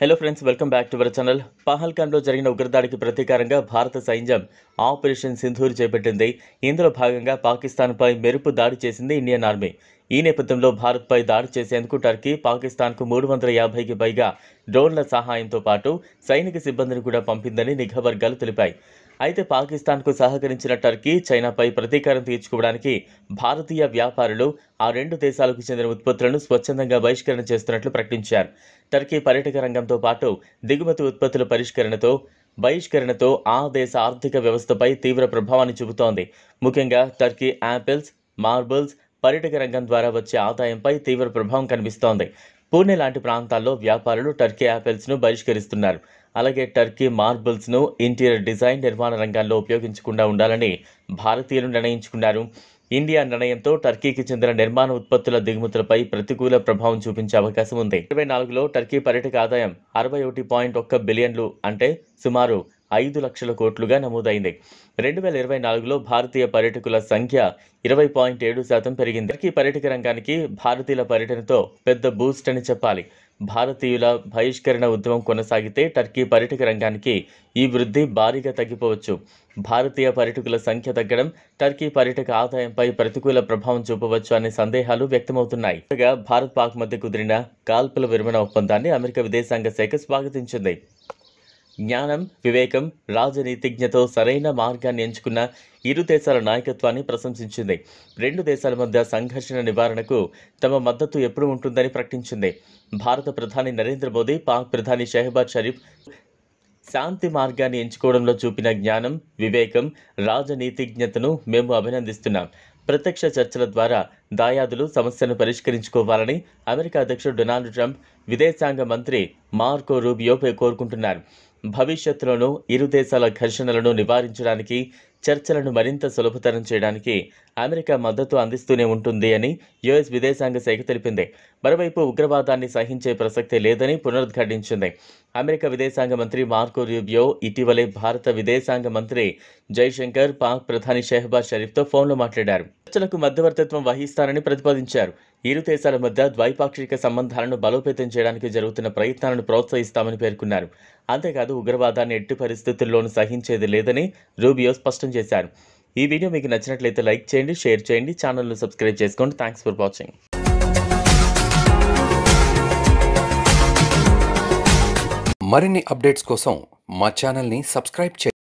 Hello friends, welcome back to our channel. పహల్గామ్లో జరిగిన ఉగ్రదాడికి ప్రతీకారంగా భారత సైన్యం ఆపరేషన్ సింధూర్ చేపట్టింది. ఇందులో భాగంగా పాకిస్తాన్పై మెరుపు దాడి చేసింది ఇండియన్ ఆర్మీ. ఈ నేపథ్యంలో భారత్పై దాడి చేసేందుకు టర్కీ పాకిస్తాన్కు 350కి పైగా డ్రోన్ల సహాయంతో పాటు సైనిక సిబ్బందిని కూడా పంపిందని నిఘా వర్గాలు తెలిపాయి. అయితే పాకిస్తాన్కు సహకరించిన టర్కీ, చైనాపై ప్రతీకారం తీర్చుకోవడానికి భారతీయ వ్యాపారులు ఆ రెండు దేశాలకు చెందిన ఉత్పత్తులను స్వచ్ఛందంగా బహిష్కరణ చేస్తున్నట్లు ప్రకటించారు. టర్కీ పర్యాటక రంగంతో పాటు దిగుమతి ఉత్పత్తుల బహిష్కరణతో ఆ దేశ ఆర్థిక వ్యవస్థపై తీవ్ర ప్రభావాన్ని చూపుతోంది. ముఖ్యంగా టర్కీ యాపిల్స్, మార్బుల్స్ పర్యాటక రంగం ద్వారా వచ్చే ఆదాయంపై తీవ్ర ప్రభావం కనిపిస్తోంది. పూణే లాంటి ప్రాంతాల్లో వ్యాపారులు టర్కీ యాపిల్స్ను బహిష్కరిస్తున్నారు. అలాగే టర్కీ మార్బుల్స్ను ఇంటీరియర్ డిజైన్, నిర్మాణ రంగాల్లో ఉపయోగించకుండా ఉండాలని భారతీయులు నిర్ణయించుకున్నారు. ఇండియా నిర్ణయంతో టర్కీకి చెందిన నిర్మాణ ఉత్పత్తుల దిగుమతులపై ప్రతికూల ప్రభావం చూపించే అవకాశం ఉంది. 2024లో టర్కీ పర్యాటక ఆదాయం 61.1 బిలియన్లు, అంటే సుమారు 5 లక్షల కోట్లుగా నమోదైంది. 2024లో భారతీయ పర్యాటకుల సంఖ్య 20.7% పెరిగింది. టర్కీ పర్యాటక రంగానికి భారతీయుల పర్యటనతో పెద్ద బూస్ట్ అని చెప్పాలి. భారతీయుల బహిష్కరణ ఉద్యమం కొనసాగితే టర్కీ పర్యాటక రంగానికి ఈ వృద్ధి భారీగా తగ్గిపోవచ్చు. భారతీయ పర్యాటకుల సంఖ్య తగ్గడం టర్కీ పర్యాటక ఆదాయంపై ప్రతికూల ప్రభావం చూపవచ్చు అనే సందేహాలు వ్యక్తమవుతున్నాయి. భారత్ పాక్ మధ్య కుదిరిన కాల్పుల విరమణ ఒప్పందాన్ని అమెరికా విదేశాంగ శాఖ స్వాగతించింది. జ్ఞానం, వివేకం, రాజనీతిజ్ఞతో సరైన మార్గాన్ని ఎంచుకున్న ఇరు దేశాల నాయకత్వాన్ని ప్రశంసించింది. రెండు దేశాల మధ్య సంఘర్షణ నివారణకు తమ మద్దతు ఎప్పుడు ఉంటుందని ప్రకటించింది. భారత ప్రధాని నరేంద్ర మోదీ, పాక్ ప్రధాని షెహబాజ్ షరీఫ్ శాంతి మార్గాన్ని ఎంచుకోవడంలో చూపిన జ్ఞానం, వివేకం, రాజనీతిజ్ఞతను మేము అభినందిస్తున్నాం. ప్రత్యక్ష చర్చల ద్వారా దాయాదులు సమస్యను పరిష్కరించుకోవాలని అమెరికా అధ్యక్షుడు డొనాల్డ్ ట్రంప్, విదేశాంగ మంత్రి మార్కో రూబియో కోరుకుంటున్నారు. భవిష్యత్తులోనూ ఇరు దేశాల ఘర్షణలను నివారించడానికి, చర్చలను మరింత సులభతరం చేయడానికి అమెరికా మద్దతు అందిస్తూనే ఉంటుంది అని యుఎస్ విదేశాంగ శాఖ తెలిపింది. మరోవైపు ఉగ్రవాదాన్ని సహించే ప్రసక్తే లేదని పునరుద్ఘాటించింది. అమెరికా విదేశాంగ మంత్రి మార్కో రూబియో ఇటీవలే భారత విదేశాంగ మంత్రి జైశంకర్, పాక్ ప్రధాని షెహబాజ్ షరీఫ్తో ఫోన్లో మాట్లాడారు. చర్చలకు మధ్యవర్తిత్వం వహిస్తారని ప్రతిపాదించారు. ఇరు దేశాల మధ్య ద్వైపాక్షిక సంబంధాలను బలోపేతం చేయడానికి జరుగుతున్న ప్రయత్నాలను ప్రోత్సహిస్తామని పేర్కొన్నారు. అంతేకాదు ఉగ్రవాదాన్ని ఎట్టి పరిస్థితుల్లోనూ సహించేది లేదని రూబియో స్పష్టం చేశారు. ఈ వీడియో మీకు నచ్చినట్లయితే లైక్ చేయండి, షేర్ చేయండి, ఛానల్ను సబ్స్క్రైబ్ చేసుకోండి. Thanks for watching. మరిన్ని అప్డేట్స్ కోసం మా ఛానల్ని సబ్స్క్రైబ్ చేయండి.